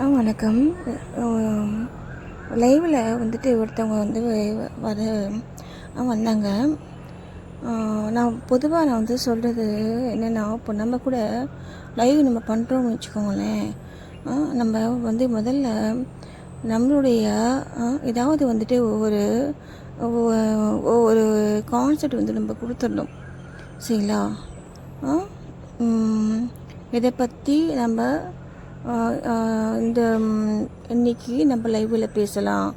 வணக்கம். லைவில் வந்துட்டு ஒருத்தவங்க வந்து வந்தாங்க. நான் பொதுவாக வந்து சொல்கிறது என்னென்னா, இப்போ நம்ம கூட லைவ் நம்ம பண்ணுறோம்னு வச்சுக்கோங்களேன். நம்ம வந்து முதல்ல நம்மளுடைய ஏதாவது வந்துட்டு ஒவ்வொரு கான்செப்ட் வந்து நம்ம கொடுத்துடணும், சரிங்களா? இதை பற்றி நம்ம இந்த இன்றைக்கி நம்ம லைவில் பேசலாம்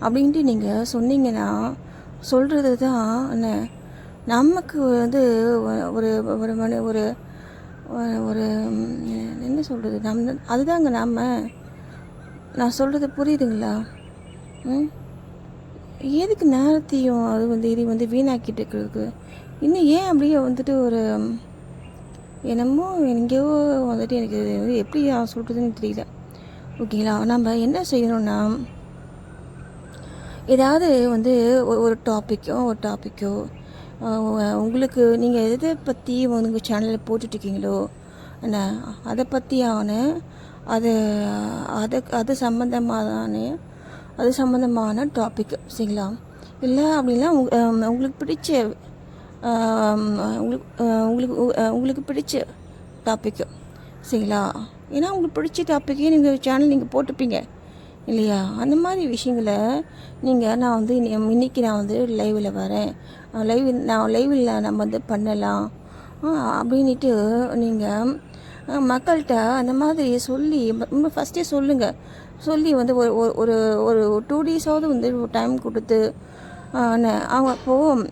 அப்படின்ட்டு நீங்கள் சொன்னீங்கன்னா, சொல்கிறது தான் என்ன நமக்கு வந்து ஒரு ஒரு மனி ஒரு ஒரு என்ன சொல்கிறது, அதுதாங்க நான் சொல்கிறது புரியுதுங்களா? எதுக்கு நேரத்தையும் அது வந்து இது வந்து வீணாக்கிட்டு இருக்கிறதுக்கு இன்னும் ஏன் அப்படியே வந்துட்டு ஒரு என்னமோ எங்கேயோ வந்துட்டு எனக்கு எப்படி சொல்கிறதுன்னு தெரியல. ஓகேங்களா? நம்ம என்ன செய்யணும்னா, ஏதாவது வந்து ஒரு டாப்பிக்கோ உங்களுக்கு நீங்கள் எதை பற்றி உங்கள் சேனலில் போட்டுட்ருக்கீங்களோ என்ன அதை பற்றியான அது சம்மந்தமான டாபிக், சரிங்களா? இல்லை அப்படின்னா உங்களுக்கு பிடிச்ச உங்களுக்கு பிடிச்ச டாப்பிக்கு, சரிங்களா? ஏன்னா உங்களுக்கு பிடிச்ச டாப்பிக்கே நீங்கள் சேனல் நீங்கள் போட்டுப்பீங்க இல்லையா? அந்த மாதிரி விஷயங்களை நான் வந்து இன்றைக்கி நான் வந்து லைவில் வரேன், லைவில் நம்ம வந்து பண்ணலாம் அப்படின்ட்டு நீங்கள் மக்கள்கிட்ட அந்த மாதிரி சொல்லி ஃபஸ்ட்டே சொல்லுங்கள். சொல்லி வந்து ஒரு ஒரு 2 days வந்து டைம் கொடுத்து அவங்க இப்போது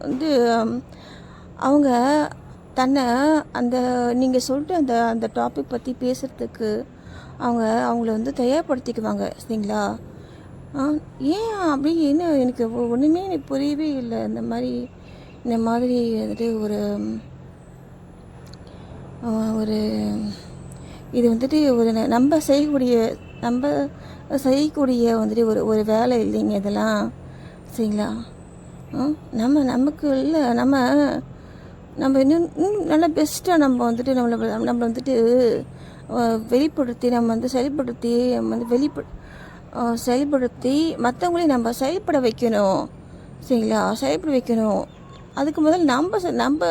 வந்து அவங்க தன்னை அந்த நீங்கள் சொல்லிட்டு அந்த டாபிக் பற்றி பேசுகிறதுக்கு அவங்கள வந்து தயார்படுத்திக்குவாங்க, சரிங்களா? ஏன் அப்படி என்ன எனக்கு ஒன்றுமே எனக்கு புரியவே இல்லை. இந்த மாதிரி வந்துட்டு ஒரு இது வந்துட்டு நம்ம செய்யக்கூடிய வந்துட்டு ஒரு வேலை இல்லைங்க இதெல்லாம், சரிங்களா? நமக்கு இல்லை, நம்ம இன்னும் நல்லா பெஸ்ட்டாக நம்ம வந்துட்டு நம்மளை வந்துட்டு வெளிப்படுத்தி நம்ம வந்து செயல்படுத்தி மற்றவங்களையும் நம்ம செயல்பட வைக்கணும், சரிங்களா? செயல்பட வைக்கணும். அதுக்கு முதல்ல நம்ம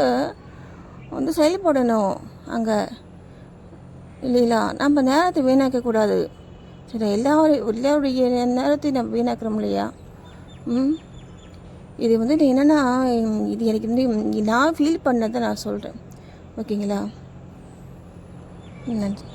வந்து செயல்படணும் அங்கே, இல்லைங்களா? நம்ம நேரத்தை வீணாக்கக்கூடாது, சரி? எல்லாருடைய நேரத்தையும் நம்ம வீணாக்கிறோம் இல்லையா? இது வந்து என்னென்னா, இது எனக்கு வந்து நான் ஃபீல் பண்ணதை நான் சொல்கிறேன், ஓகேங்களா? நன்றி.